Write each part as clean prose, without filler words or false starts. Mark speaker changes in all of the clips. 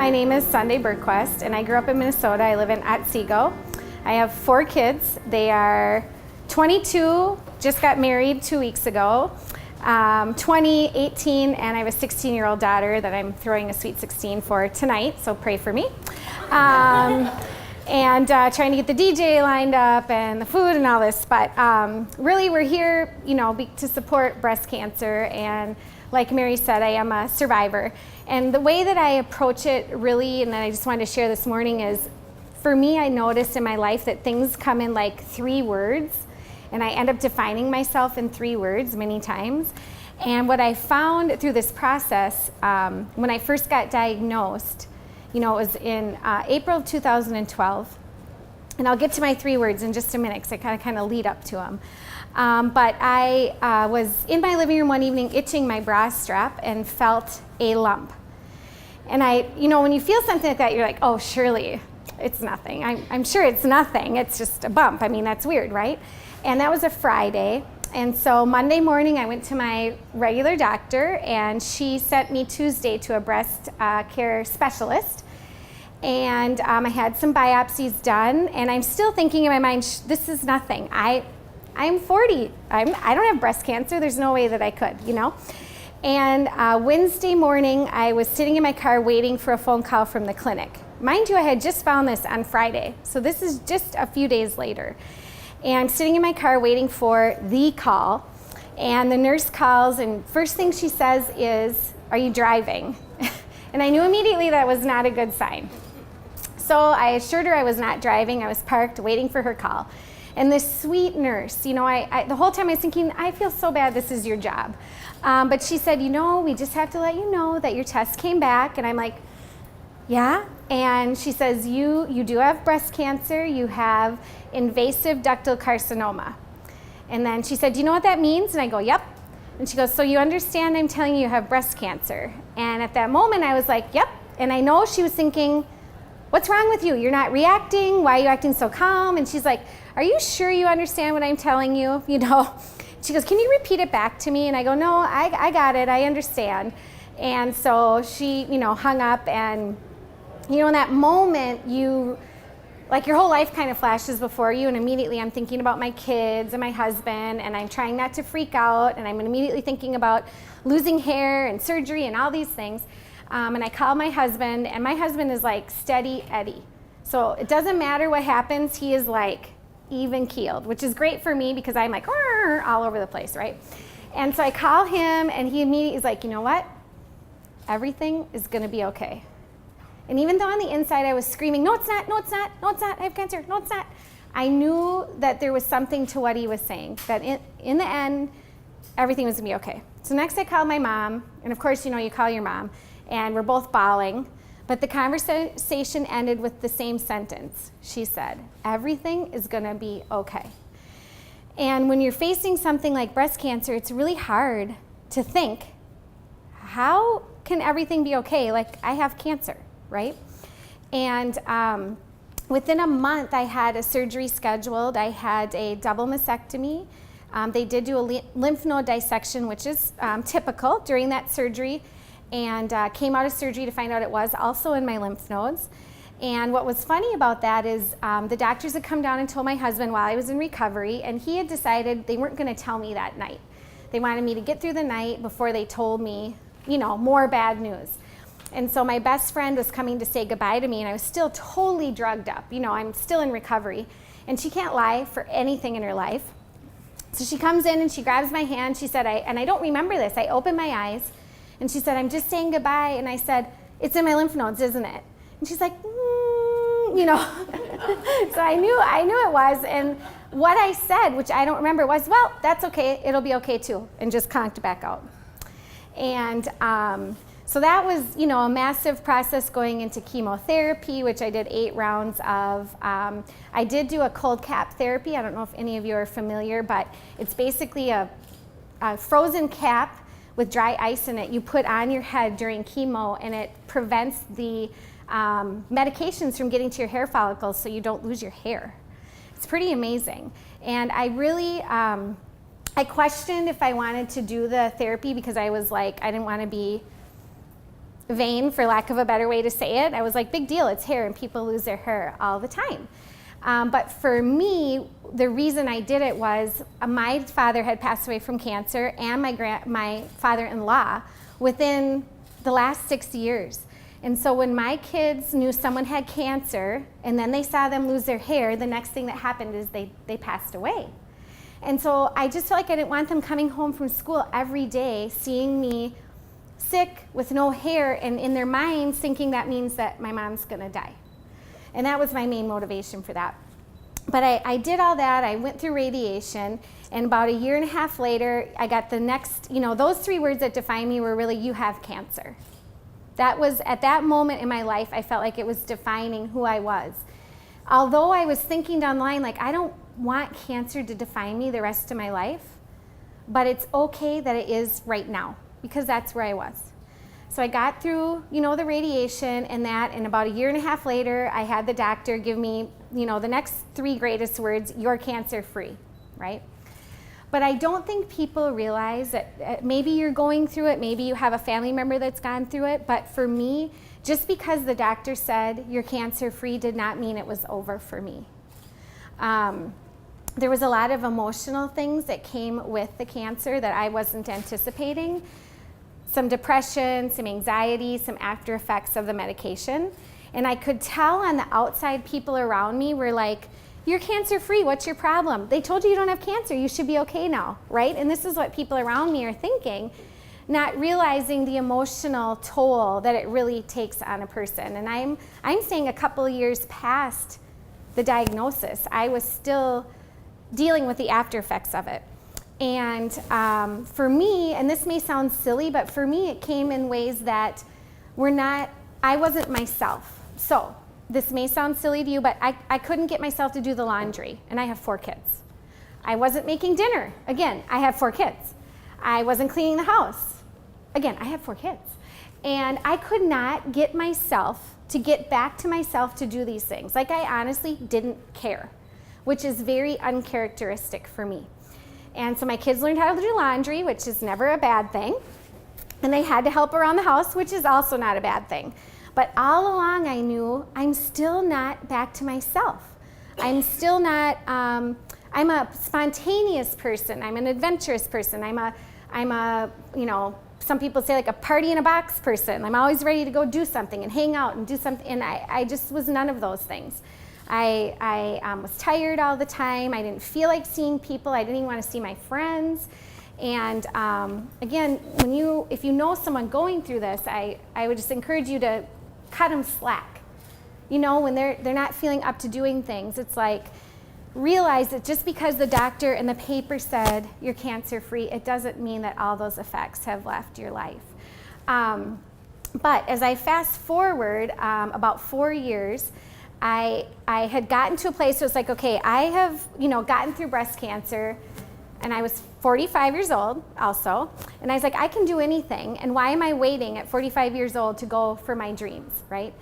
Speaker 1: My name is Sunday Burquest, and I grew up in Minnesota. I live in Otsego. I have 4 kids. They are 22, just got married 2 weeks ago, 20, 18, and I have a 16-year-old daughter that I'm throwing a Sweet 16 for tonight, so pray for me. And trying to get the DJ lined up and the food and all this, but really we're here, to support breast cancer, and like Mary said, I am a survivor. And the way that I approach it really, and that I just wanted to share this morning, is for me, I noticed in my life that things come in like 3 words, and I end up defining myself in 3 words many times. And what I found through this process, when I first got diagnosed, it was in April of 2012. And I'll get to my 3 words in just a minute because I kind of lead up to them. But I was in my living room one evening itching my bra strap and felt a lump. And when you feel something like that, you're like, oh, surely it's nothing. I'm sure it's nothing. It's just a bump. I mean, that's weird, right? And that was a Friday. And so Monday morning, I went to my regular doctor, and she sent me Tuesday to a breast care specialist. And I had some biopsies done, and I'm still thinking in my mind, this is nothing. I'm 40. I don't have breast cancer. There's no way that I could, And Wednesday morning, I was sitting in my car waiting for a phone call from the clinic. Mind you, I had just found this on Friday, so this is just a few days later. And I'm sitting in my car waiting for the call, and the nurse calls, and first thing she says is, "Are you driving?" And I knew immediately that was not a good sign. So I assured her I was not driving. I was parked waiting for her call. And this sweet nurse, the whole time I was thinking, I feel so bad, this is your job. But she said, we just have to let you know that your test came back. And I'm like, yeah? And she says, you do have breast cancer. You have invasive ductal carcinoma. And then she said, do you know what that means? And I go, yep. And she goes, so you understand I'm telling you have breast cancer. And at that moment, I was like, yep. And I know she was thinking, what's wrong with you? You're not reacting. Why are you acting so calm? And she's like, are you sure you understand what I'm telling you? She goes, can you repeat it back to me? And I go, no, I got it. I understand. And so she, hung up, and, in that moment, your whole life kind of flashes before you, and immediately I'm thinking about my kids and my husband, and I'm trying not to freak out, and I'm immediately thinking about losing hair and surgery and all these things. And I call my husband, and my husband is like steady Eddie. So it doesn't matter what happens, he is like even keeled, which is great for me because I'm like all over the place, right? And so I call him, and he immediately is like, you know what? Everything is gonna be okay. And even though on the inside I was screaming, no, it's not, no, it's not, no, it's not, I have cancer, no, it's not. I knew that there was something to what he was saying, that in the end, everything was gonna be okay. So next I called my mom, and of course, you call your mom, and we're both bawling, but the conversation ended with the same sentence. She said, everything is gonna be okay. And when you're facing something like breast cancer, it's really hard to think, how can everything be okay? Like, I have cancer, right? And within a month, I had a surgery scheduled. I had a double mastectomy. They did do a lymph node dissection, which is typical during that surgery, and came out of surgery to find out it was also in my lymph nodes. And what was funny about that is the doctors had come down and told my husband while I was in recovery, and he had decided they weren't going to tell me that night. They wanted me to get through the night before they told me, more bad news. And so my best friend was coming to say goodbye to me, and I was still totally drugged up. I'm still in recovery, and she can't lie for anything in her life. So she comes in and she grabs my hand. She said, and I don't remember this. I opened my eyes, and she said, I'm just saying goodbye. And I said, it's in my lymph nodes, isn't it? And she's like, So I knew it was. And what I said, which I don't remember, was, well, that's okay. It'll be okay too. And just conked back out. And so that was, a massive process going into chemotherapy, which I did 8 rounds of. I did do a cold cap therapy. I don't know if any of you are familiar, but it's basically a frozen cap with dry ice in it you put on your head during chemo, and it prevents the medications from getting to your hair follicles so you don't lose your hair. It's pretty amazing. And I really, I questioned if I wanted to do the therapy because I was like, I didn't want to be vain, for lack of a better way to say it. I was like, big deal, it's hair, and people lose their hair all the time. But for me, the reason I did it was my father had passed away from cancer, and my father-in-law within the last 6 years. And so when my kids knew someone had cancer and then they saw them lose their hair, the next thing that happened is they passed away. And so I just felt like I didn't want them coming home from school every day seeing me sick with no hair, and in their minds thinking that means that my mom's gonna die. And that was my main motivation for that. But I did all that. I went through radiation, and about 1.5 years later, I got the next, those 3 words that define me were really, you have cancer. That was, at that moment in my life, I felt like it was defining who I was. Although I was thinking down the line, like, I don't want cancer to define me the rest of my life, but it's okay that it is right now, because that's where I was. So I got through, the radiation and that, and about 1.5 years later, I had the doctor give me, the next 3 greatest words, you're cancer free, right? But I don't think people realize that maybe you're going through it, maybe you have a family member that's gone through it, but for me, just because the doctor said you're cancer free did not mean it was over for me. There was a lot of emotional things that came with the cancer that I wasn't anticipating. Some depression, some anxiety, some after effects of the medication. And I could tell on the outside, people around me were like, you're cancer free, what's your problem? They told you don't have cancer, you should be okay now, right? And this is what people around me are thinking, not realizing the emotional toll that it really takes on a person. And I'm saying a couple of years past the diagnosis, I was still dealing with the after effects of it. And for me, and this may sound silly, but for me it came in ways that I wasn't myself. So this may sound silly to you, but I couldn't get myself to do the laundry, and I have 4 kids. I wasn't making dinner. Again, I have 4 kids. I wasn't cleaning the house. Again, I have 4 kids. And I could not get myself to get back to myself to do these things. Like, I honestly didn't care, which is very uncharacteristic for me. And so my kids learned how to do laundry, which is never a bad thing. And they had to help around the house, which is also not a bad thing. But all along I knew I'm still not back to myself. I'm still not, I'm a spontaneous person. I'm an adventurous person. I'm a, some people say like a party in a box person. I'm always ready to go do something and hang out and do something. And I just was none of those things. I was tired all the time. I didn't feel like seeing people. I didn't even want to see my friends. And again, if you know someone going through this, I would just encourage you to cut them slack. When they're not feeling up to doing things, it's like, realize that just because the doctor and the paper said you're cancer free, it doesn't mean that all those effects have left your life. But as I fast forward about 4 years, I had gotten to a place where it's like, okay, I have gotten through breast cancer, and I was 45 years old also, and I was like, I can do anything, and why am I waiting at 45 years old to go for my dreams, right?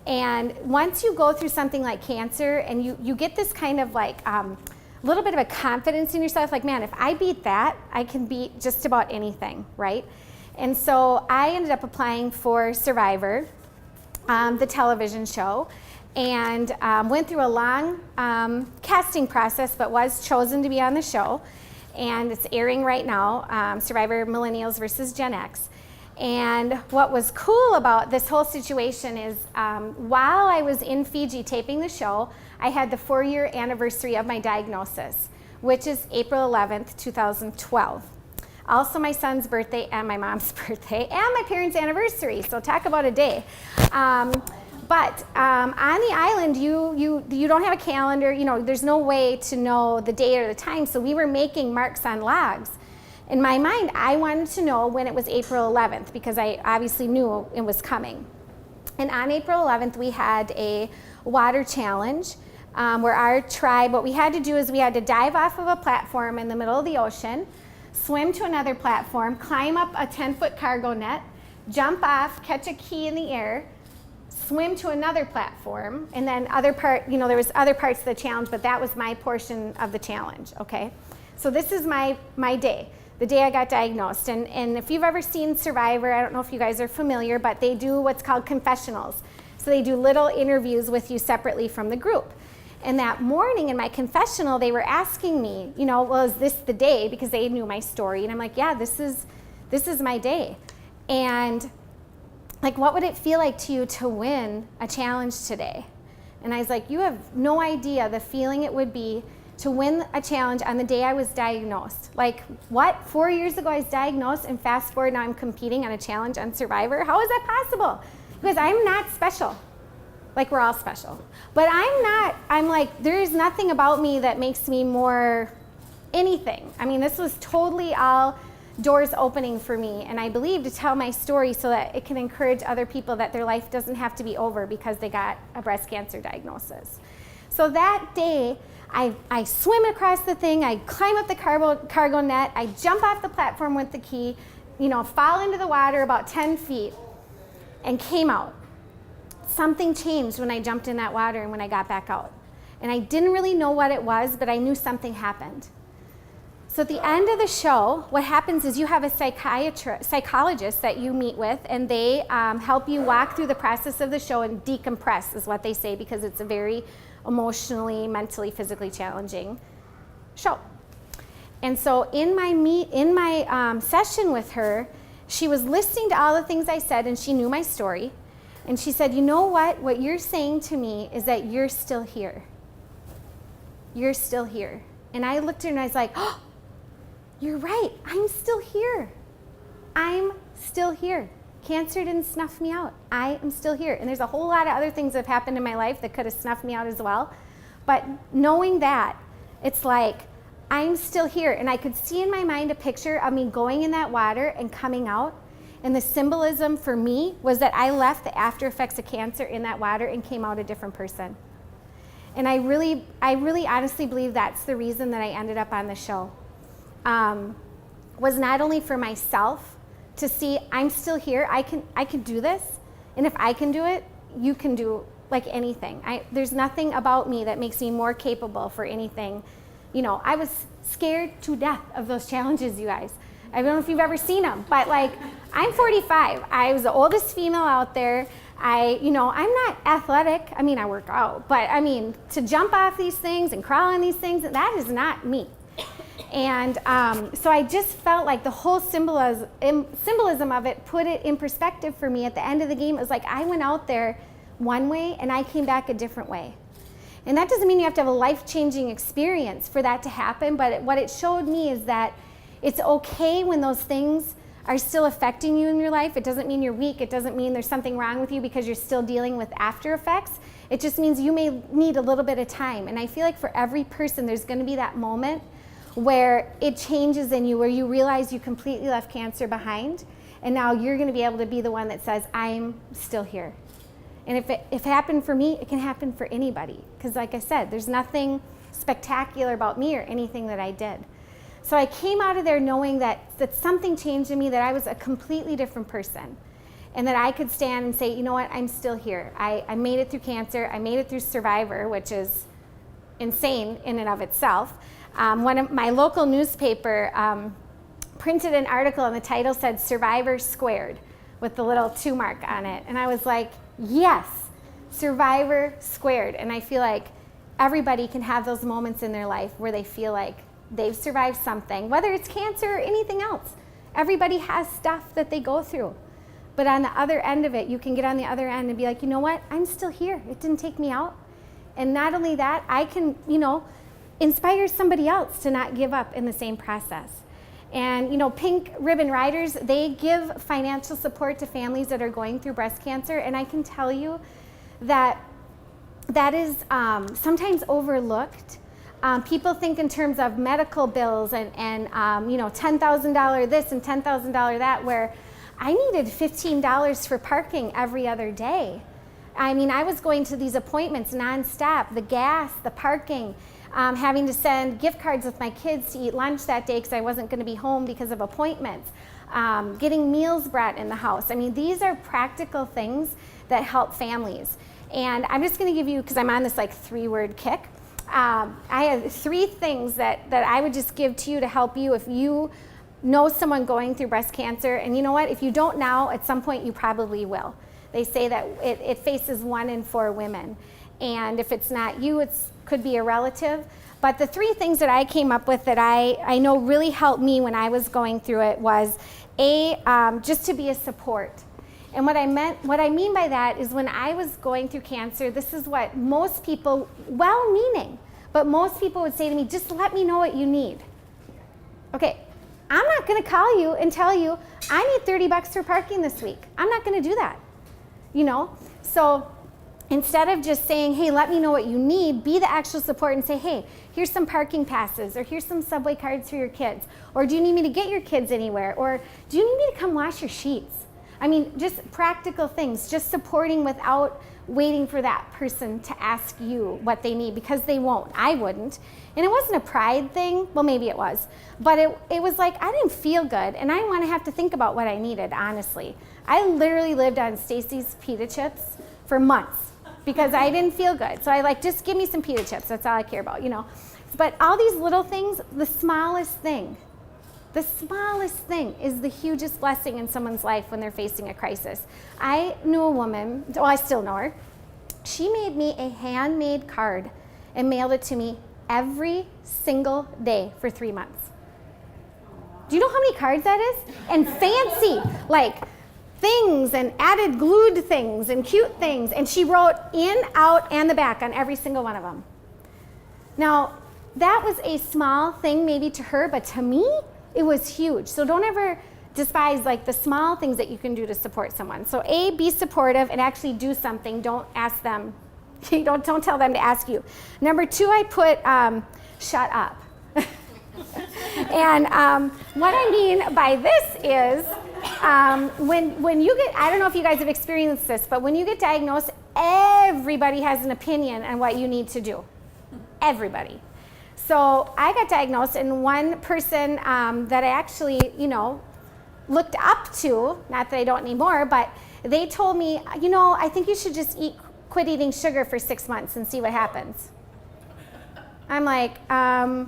Speaker 1: And once you go through something like cancer, and you get this kind of like little bit of a confidence in yourself, like, man, if I beat that, I can beat just about anything, right? And so I ended up applying for Survivor, the television show, and went through a long casting process, but was chosen to be on the show. And it's airing right now, Survivor Millennials versus Gen X. And what was cool about this whole situation is while I was in Fiji taping the show, I had the 4-year anniversary of my diagnosis, which is April 11th, 2012. Also my son's birthday and my mom's birthday and my parents' anniversary, so talk about a day. But on the island, you don't have a calendar, there's no way to know the date or the time, so we were making marks on logs. In my mind, I wanted to know when it was April 11th because I obviously knew it was coming. And on April 11th, we had a water challenge where our tribe, what we had to do is we had to dive off of a platform in the middle of the ocean, swim to another platform, climb up a 10-foot cargo net, jump off, catch a key in the air, swim to another platform, and then there was other parts of the challenge, but that was my portion of the challenge, okay? So this is my day. the day I got diagnosed. And if you've ever seen Survivor, I don't know if you guys are familiar, but they do what's called confessionals. So they do little interviews with you separately from the group. And that morning in my confessional, they were asking me, well, is this the day? Because they knew my story. And I'm like, yeah, this is my day. And like, what would it feel like to you to win a challenge today? And I was like, you have no idea the feeling it would be to win a challenge on the day I was diagnosed. Like, what? 4 years ago I was diagnosed, and fast forward, now I'm competing on a challenge on Survivor? How is that possible? Because I'm not special. Like, we're all special. But I'm like, there's nothing about me that makes me more anything. I mean, this was totally all doors opening for me, and I believe to tell my story so that it can encourage other people that their life doesn't have to be over because they got a breast cancer diagnosis. So that day, I swim across the thing, I climb up the cargo net, I jump off the platform with the key, fall into the water about 10 feet, and came out. Something changed when I jumped in that water and when I got back out. And I didn't really know what it was, but I knew something happened. So at the end of the show, what happens is you have a psychologist that you meet with, and they help you walk through the process of the show and decompress, is what they say, because it's a very emotionally, mentally, physically challenging show. And so in my session with her, she was listening to all the things I said, and she knew my story. And she said, you know what? What you're saying to me is that you're still here. You're still here. And I looked at her and I was like, oh, you're right. I'm still here. I'm still here. Cancer didn't snuff me out. I am still here. And there's a whole lot of other things that have happened in my life that could have snuffed me out as well. But knowing that, it's like, I'm still here. And I could see in my mind a picture of me going in that water and coming out. And the symbolism for me was that I left the after effects of cancer in that water and came out a different person. And I really honestly believe that's the reason that I ended up on the show. Was not only for myself to see I'm still here, I can do this, and if I can do it, you can do like anything. There's nothing about me that makes me more capable for anything. I was scared to death of those challenges, you guys. I don't know if you've ever seen them, but like, I'm 45. I was the oldest female out there. I'm not athletic. I mean, I work out, but I mean, to jump off these things and crawl on these things, that is not me. And so I just felt like the whole symbolism of it put it in perspective for me. At the end of the game, it was like I went out there one way and I came back a different way. And that doesn't mean you have to have a life-changing experience for that to happen, but what it showed me is that it's okay when those things are still affecting you in your life. It doesn't mean you're weak. It doesn't mean there's something wrong with you because you're still dealing with after effects. It just means you may need a little bit of time. And I feel like for every person, there's going to be that moment where it changes in you, where you realize you completely left cancer behind, and now you're going to be able to be the one that says, I'm still here. And if it happened for me, it can happen for anybody. Because like I said, there's nothing spectacular about me or anything that I did. So I came out of there knowing that something changed in me, that I was a completely different person, and that I could stand and say, you know what, I'm still here. I made it through cancer. I made it through Survivor, which is insane in and of itself. One of my local newspaper printed an article, and the title said Survivor Squared with the little 2 mark on it. And I was like, yes, Survivor Squared. And I feel like everybody can have those moments in their life where they feel like they've survived something, whether it's cancer or anything else. Everybody has stuff that they go through. But on the other end of it, you can get on the other end and be like, you know what, I'm still here. It didn't take me out. And not only that, I can, inspire somebody else to not give up in the same process. And Pink Ribbon Riders, they give financial support to families that are going through breast cancer. And I can tell you that is sometimes overlooked. People think in terms of medical bills and $10,000 this and $10,000 that, where I needed $15 for parking every other day. I mean, I was going to these appointments nonstop, the gas, the parking, having to send gift cards with my kids to eat lunch that day because I wasn't going to be home because of appointments, getting meals brought in the house. I mean, these are practical things that help families. And I'm just going to give you, because I'm on this 3-word kick, I have 3 things that I would just give to you to help you if you know someone going through breast cancer, and you know what? If you don't now, at some point you probably will. They say that it faces 1 in 4 women. And if it's not you, it could be a relative. But the 3 things that I came up with that I know really helped me when I was going through it was just to be a support. And what I mean by that is when I was going through cancer, this is what most people, well-meaning, but most people would say to me, just let me know what you need. Okay, I'm not gonna call you and tell you, I need $30 for parking this week. I'm not gonna do that, you know? So instead of just saying, hey, let me know what you need, be the actual support and say, hey, here's some parking passes, or here's some subway cards for your kids, or do you need me to get your kids anywhere, or do you need me to come wash your sheets? I mean, just practical things, just supporting without waiting for that person to ask you what they need, because they won't. I wouldn't. And it wasn't a pride thing. Well, maybe it was. But it was like, I didn't feel good, and I didn't want to have to think about what I needed, honestly. I literally lived on Stacy's pita chips for months because I didn't feel good. So I like, just give me some pita chips. That's all I care about, you know. But all these little things, the smallest thing is the hugest blessing in someone's life when they're facing a crisis. I knew a woman, well, I still know her. She made me a handmade card and mailed it to me every single day for 3 months. Do you know how many cards that is? And fancy, like things and added glued things and cute things. And she wrote in, out, and the back on every single one of them. Now, that was a small thing maybe to her, but to me, it was huge. So don't ever despise like the small things that you can do to support someone. So A, be supportive and actually do something. Don't ask them. don't tell them to ask you. Number 2, I put shut up. And what I mean by this is when you get, I don't know if you guys have experienced this, but when you get diagnosed, everybody has an opinion on what you need to do. Everybody. So I got diagnosed, and one person that I actually, you know, looked up to, not that I don't anymore, but they told me, you know, I think you should just quit eating sugar for 6 months and see what happens. I'm like, I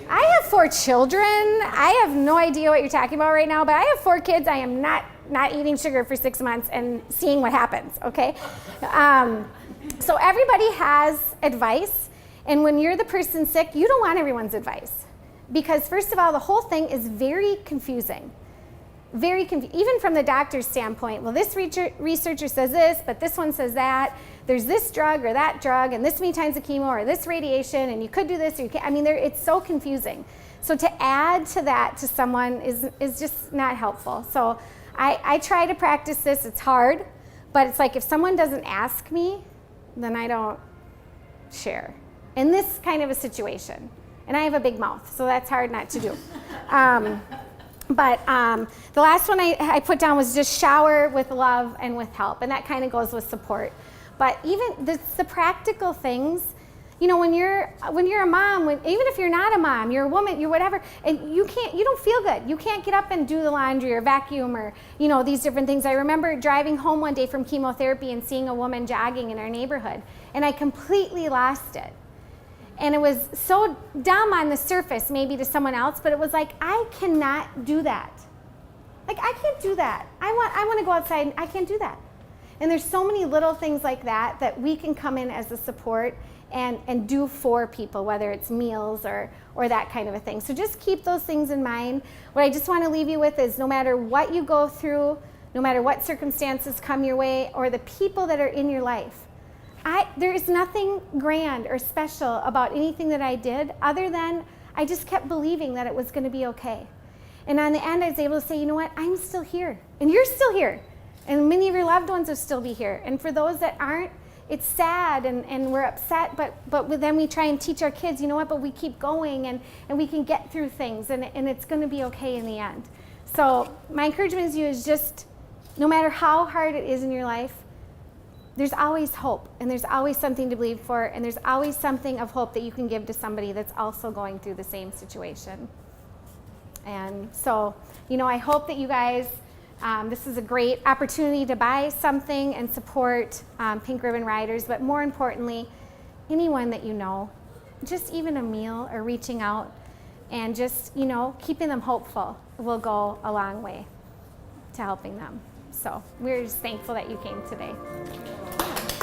Speaker 1: have 4 children. I have no idea what you're talking about right now, but I have 4 kids. I am not eating sugar for 6 months and seeing what happens, okay? So everybody has advice. And when you're the person sick, you don't want everyone's advice. Because first of all, the whole thing is very confusing. Even from the doctor's standpoint. Well, this researcher says this, but this one says that. There's this drug or that drug, and this many times of chemo, or this radiation, and you could do this, or you can't. I mean, it's so confusing. So to add to that to someone is just not helpful. So I try to practice this. It's hard, but it's like if someone doesn't ask me, then I don't share. In this kind of a situation. And I have a big mouth, so that's hard not to do. But the last one I put down was just shower with love and with help, and that kind of goes with support. But even the practical things, you know, when you're a mom, even if you're not a mom, you're a woman, you're whatever, and you don't feel good. You can't get up and do the laundry or vacuum or, you know, these different things. I remember driving home one day from chemotherapy and seeing a woman jogging in our neighborhood, and I completely lost it. And it was so dumb on the surface, maybe to someone else, but it was like, I cannot do that. Like, I can't do that. I want to go outside, and I can't do that. And there's so many little things like that we can come in as a support and do for people, whether it's meals or that kind of a thing. So just keep those things in mind. What I just want to leave you with is no matter what you go through, no matter what circumstances come your way, or the people that are in your life, there is nothing grand or special about anything that I did other than I just kept believing that it was going to be okay. And on the end, I was able to say, you know what, I'm still here, and you're still here, and many of your loved ones will still be here. And for those that aren't, it's sad, and we're upset, but then we try and teach our kids, you know what, but we keep going, and we can get through things, and it's going to be okay in the end. So my encouragement to you is just, no matter how hard it is in your life, there's always hope, and there's always something to believe for, and there's always something of hope that you can give to somebody that's also going through the same situation. And so, you know, I hope that you guys, this is a great opportunity to buy something and support Pink Ribbon Riders, but more importantly, anyone that you know, just even a meal or reaching out. and just, you know, keeping them hopeful will go a long way to helping them. So we're just thankful that you came today.